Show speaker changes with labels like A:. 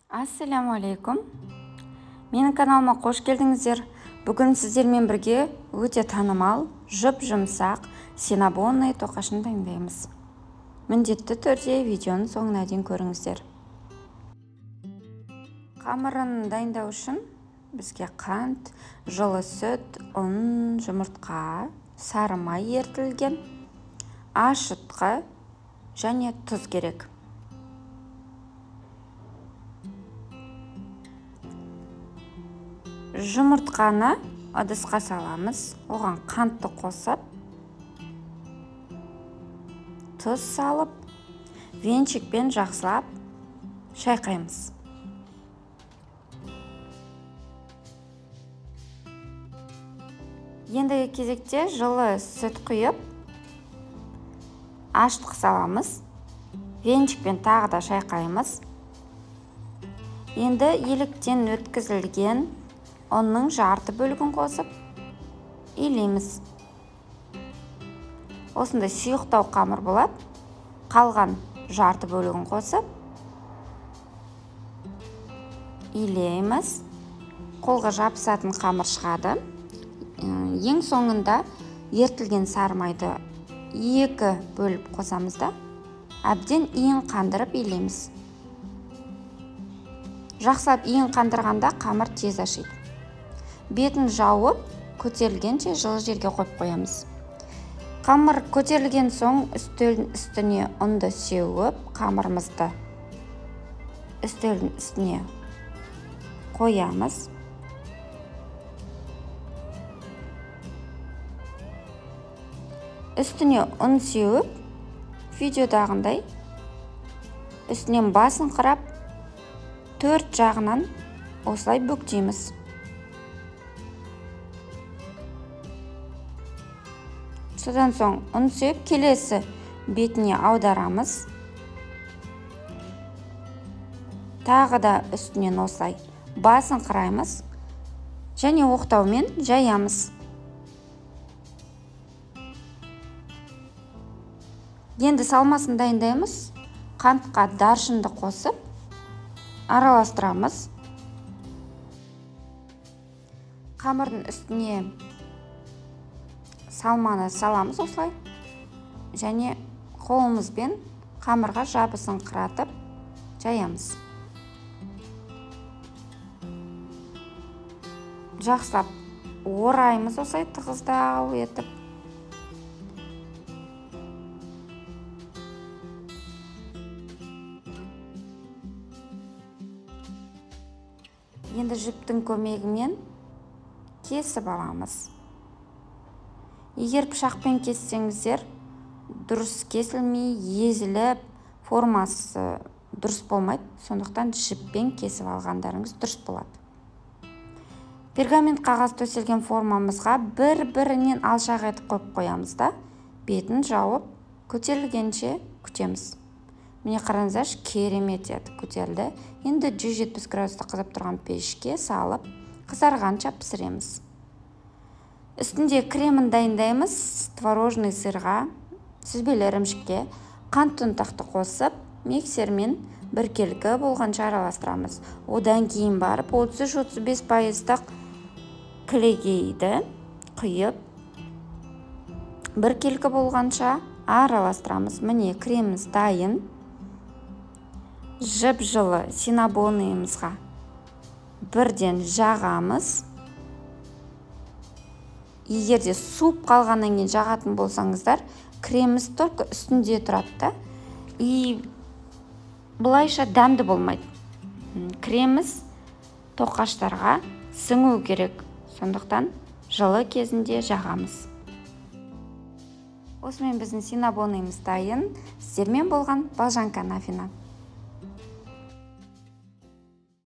A: Ассаламу алейкум. Менің каналыма қош келдіңіздер. Бүгін сіздермен бірге өте танымал, жұп-жұмсақ синабонный тоқашын дайындаймыз. Міндетті түрде видеоның соңына дейін көріңіздер. Қамырын дайындау үшін бізге қант, жылы сүт, ұн, жұмыртқа, сары май ертілген, ашытқы және тұз керек. Жұмыртқаны ыдысқа саламыз, оған қантты қосып, тұз салып, венчикпен жақсылап шайқаймыз. Ендігі кезекте жылы сүт құйып, ашытқы саламыз, венчикпен тағы да шайқаймыз. Енді еліктен өткізілген ұнның жарты бөлігін қосып, илейміз. Осындай сұйықтау қамыр болады. Қалған жарты бөлігін қосып, илейміз. Қолға жабысатын қамыр шығады. Ең соңында ертілген сары майды 2 бөліп қосамыз да, әбден иін қандырып илейміз. Жақсылап иін қандырғанда қамыр тез ашиды. Бетін жауып, көтерілгенше жылы жерге қойып қоямыз. Қамыр көтерілген соң үстелдің үстіне ұнды сеуіп, қамырымызды үстелдің үстіне қоямыз. Үстіне ұн сеуіп, видеодағындай үстінен басын қырап, 4 жағынан осылай бүктейміз. Содан соң ұн сеуіп, келесі бетіне аударамыз. Тағы да үстінен осылай басын қыраймыз және оқтаумен жаямыз. Енді салмасын дайындаймыз. Қантқа даршынды қосып, араластырамыз. Қамырдың үстіне салманы саламыз осылай. Және қолымызбен қамырға жабысын қыратып жаямыз. Жақсылап ораймыз осылай тығыздау етіп. Енді жіптің көмегімен кесіп аламыз. Егер пышақпен кессеңіздер, дұрыс кесілмей, езіліп, формасы дұрыс болмайды. Сондықтан жіппен кесіп алғандарыңыз дұрыс болады. Пергамент қағаз төселген формамызға бір-бірінен алшақ етіп қойып қоямыз да, бетін жауып, көтерілгенше күтеміз. Міне қараңыздар, керемет еді, көтерілді. Енді 170 градуста қызып тұрған пешке салып, қызарғанша пісіреміз. Үстінде кремін дайындаймыз. Творожный сырға, сүзбелі ірімшікке қант ұнтақты қосып, миксермен біркелкі болғанша араластырамыз. Одан кейін барып 33-35% кілегейді құйып, біркелкі болғанша араластырамыз. Міне креміміз дайын. Жып-жылы синабонныйымызға бірден жағамыз. Егерде суып қалғаннан кейін жағатын болсаңыздар, креміміз только үстінде тұрады да, и бұлайша дәмді болмайды. Креміміз тоқаштарға сіңу керек. Сондықтан жылы кезінде жағамыз. Осымен біздің синабонныйымыз дайын. Сіздермен болған Балжанка Нафина.